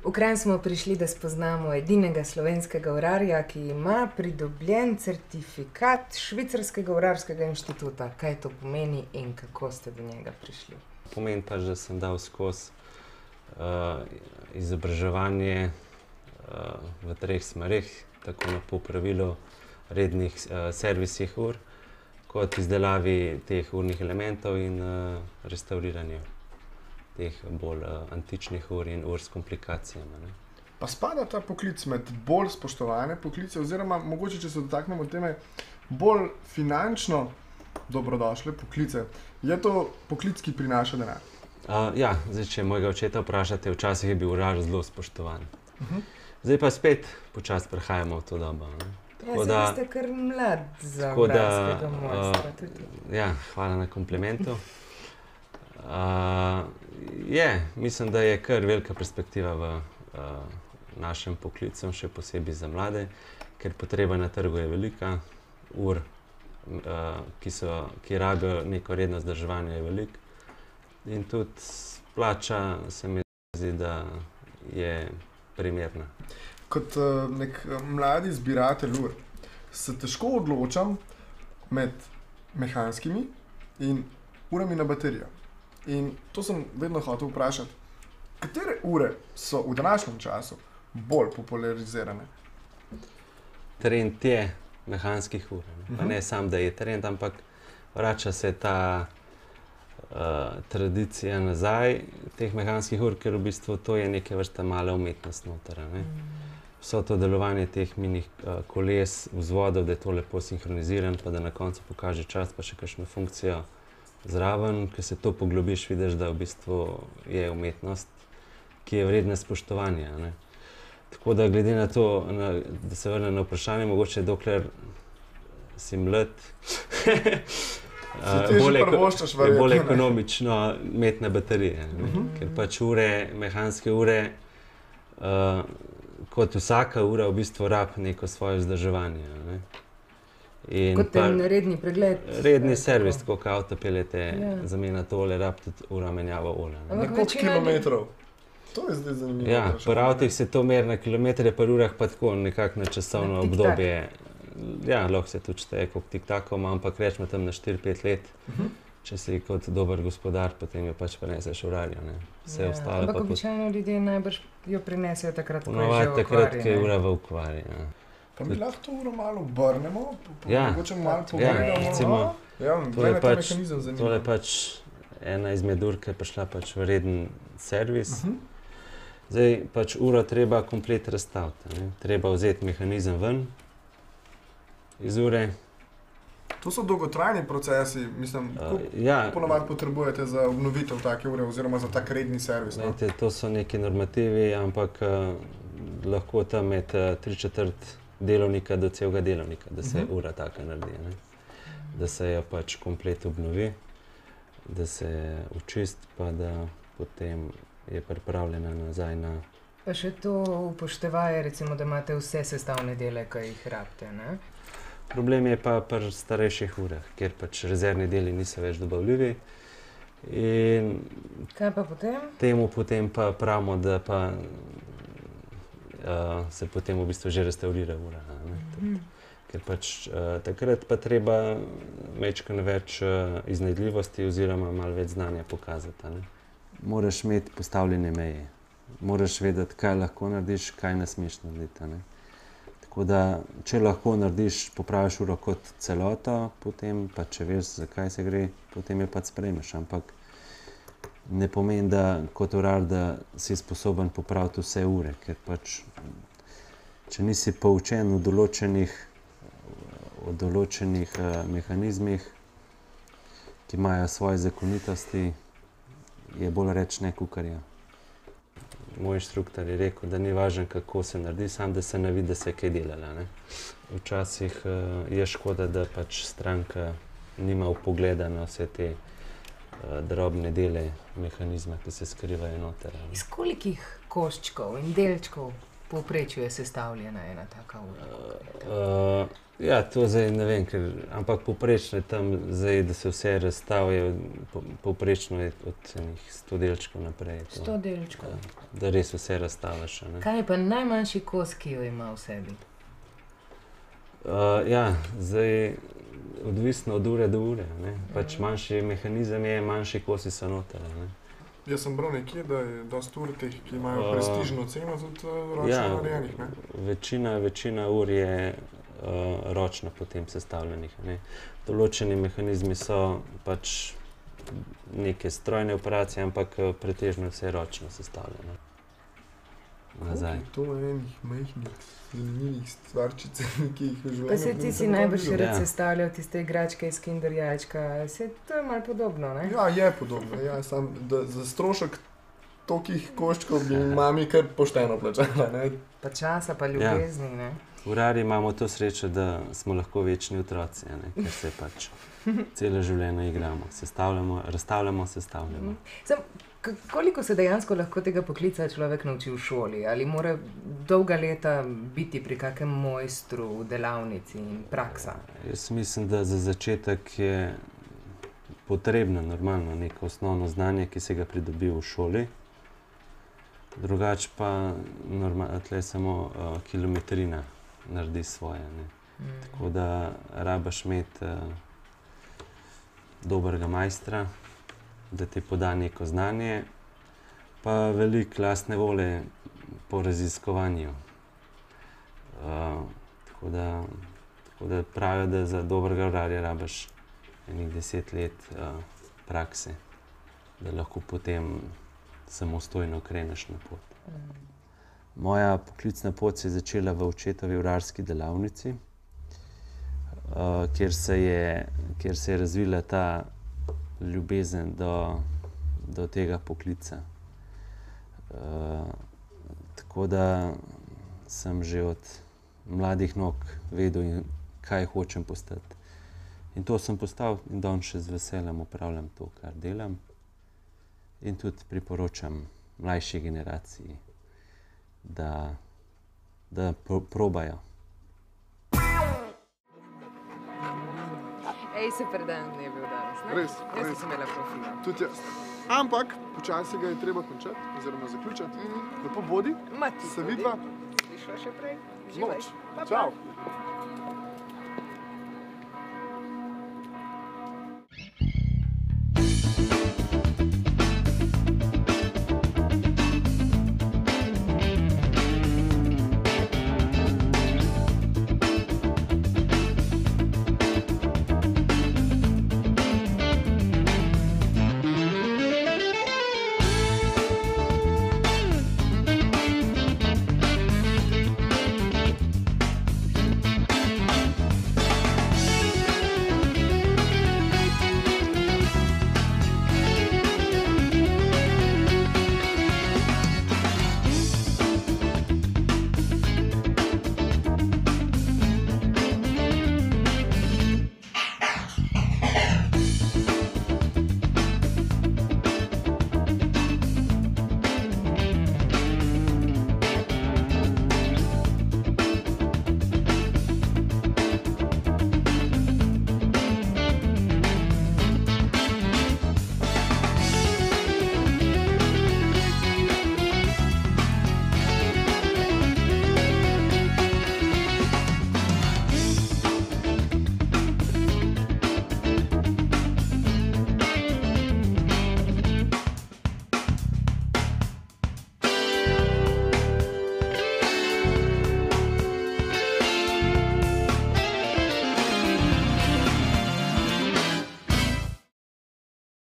V Kranj smo prišli, da spoznamo edinega slovenskega urarja, ki ima pridobljen certifikat Švicarskega urarskega inštituta. Kaj to pomeni in kako ste do njega prišli? Pomeni pač, da sem dal skozi izobraževanje v 3 smereh, tako na popravilu rednih servisnih ur, kot izdelavi teh urnih elementov in restauriranju teh bolj antičnih ur in ur s komplikacijami. Pa spada ta poklic med bolj spoštovane poklice, oziroma mogoče, če se dotaknemo teme, bolj finančno dobrodošle poklice. Je to poklic, ki prinaša denar? Ja, zdaj, če mojega očeta vprašate, včasih je bil urar zelo spoštovan. Zdaj pa spet počasi prehajamo v to dobo. Ja, ste kar mlad za urarskega mojstra. Ja, hvala na komplimentu. Mislim, da je kar velika perspektiva v našem poklicu, še posebej za mlade, ker potreba na trgu je velika, ur, ki rabijo neko redno vzdrževanje, je veliko. In tudi plača se mi zdi, da je primerna. Kot nek mladi zbiratelj ur se težko odločam med mehanskimi in urami na baterijo. In to sem vedno hotel vprašati, katere ure so v današnjem času bolj popularizirane? Trend je mehanskih ur. Pa ne samo, da je trend, ampak vrača se ta tradicija nazaj teh mehanskih ur, ker v bistvu to je neke vrste mala umetnost noter. Vso to delovanje teh minih koles, vzvodov, da je to lepo sinhroniziran, pa da na koncu pokaže čas, pa še kakšno funkcijo zraven, ker se to poglobiš, vidiš, da v bistvu je umetnost, ki je vredna spoštovanja. Tako da glede na to, da se vrnem na vprašanje, mogoče dokler si mlad, je bolj ekonomično imeti na baterije. Ker pač ure, mehanske ure, kot vsaka ura v bistvu rabi neko svoje vzdrževanje. Kot en redni pregled. Redni servis, tako kot avto peljete, zamenjate olje, rabi tudi ura menjava olja. Na koliko kilometrov? To je zdaj zanimivo. Ja, pri avtih se to meri na kilometre, pri urah pa tako nekako na časovno obdobje. Ja, lahko se tudi šteje, koliko tik-takov ima, ampak rečemo tam na 4-5 let. Če si kot dober gospodar, potem jo pač prineseš urarjo. Ampak običajno ljudje najbrž jo prinesejo takrat, ko je že v okvari. Takrat, ko je ura v okvari. Pa mi lahko to uro malo obrnemo, mogoče malo pogledamo. Ja, to je pač ena izmed ur, ki je prišla pač v reden servis. Zdaj pač uro treba komplet razstaviti. Treba vzeti mehanizem ven iz ure. To so dolgotrajni procesi, mislim, koliko ponavadi potrebujete za obnovitev take ure oziroma za tak redni servis? To so neki normativi, ampak lahko tam med 3/4 delovnika do celega delovnika, da se ura taka naredi. Da se jo pač komplet obnovi, da se očisti, pa da potem je pripravljena nazaj na... Pa še to upoštevaje, recimo, da imate vse sestavne dele, ki jih rabite, ne? Problem je pa pri starejših urah, kjer pač rezervni deli niso več dobavljivi. In kaj pa potem? Temu potem pa pravimo, da pa se potem v bistvu že restaurira ura. Ker pač takrat pa treba majčkeno več iznajdljivosti oziroma malo več znanja pokazati. Moraš imeti postavljene meje. Moraš vedeti, kaj lahko narediš, kaj ne smeš narediti. Tako da, če lahko narediš, popraviš uro kot celoto, potem pa če veš, zakaj se gre, potem jo pač sprejmeš. Ampak ne pomeni, da kot urar, da si sposoben popraviti vse ure, ker pač, če nisi poučen v določenih mehanizmih, ki imajo svoje zakonitosti, je bolj reč ne kukar ja. Moj inštruktor je rekel, da ni važno, kako se naredi, samo da se ne vidi, da se je kaj delala. Včasih je škoda, da pač stranka nima vpogleda na vse te drobne dele mehanizma, ki se skrivajo noter. Iz kolikih koščkov in delčkov povprečju je sestavljena ena taka ura? Ja, to zdaj ne vem, ampak povprečno je tam zdaj, da se vse razstavijo, povprečno je od enih 100 delčkov naprej. 100 delčkov. Da res vse razstaviš. Kaj je pa najmanjši kos, ki jo ima v sebi? Ja, zdaj odvisno od ure do ure. Pač manjši mehanizem je, manjši kosi so noter. Jaz sem bral nekje, da je dosti ur teh, ki imajo prestižno ceno, tudi ročno narejenih. Večina ur je ročno potem sestavljenih. Določeni mehanizmi so pač neke strojne operacije, ampak pretežno vse ročno sestavljeno. Nazaj. To je enih majhnih, zanimivih stvarčic, ki jih v življenju... Pa se ti si najbolj rad sestavljal tiste igračke iz Kinder jajčka. To je malo podobno, ne? Ja, je podobno. Ja, sam, za strošek tolikih koščkov bi mami kar pošteno plačala, ne? Pa časa, pa ljubezni, ne? Urarji imamo to srečo, da smo lahko večni otroci, ker se pač celo življenje igramo. Razstavljamo. Koliko se dejansko lahko tega poklica človek nauči v šoli? Ali mora dolga leta biti pri kakem mojstru v delavnici in praksa? Jaz mislim, da za začetek je potrebno normalno neko osnovno znanje, ki se ga pridobi v šoli. Drugač pa tle samo kilometrina naredi svoje. Tako da rabaš imeti dobrega majstra, da ti poda neko znanje, pa veliko lastne volje po raziskovanju. Tako da pravijo, da za dobrega urarja rabaš enih 10 let prakse, da lahko potem samostojno kreneš na pot. Moja poklicna pot se je začela v očetovi urarski delavnici, kjer se je razvila ta ljubezen do tega poklica. Tako da sem že od mladih nog vedel, kaj hočem postati. In to sem postal in danes še z veseljem opravljam to, kar delam. In tudi priporočam mlajši generaciji, da probajo. Super dan je bil danes, ne? Res. Jaz sem imela profila. Tudi jaz. Ampak počasi ga je treba končati, oziroma zaključiti. Lepo bodi, se vidva. Slišva še prej. Noč. Čau.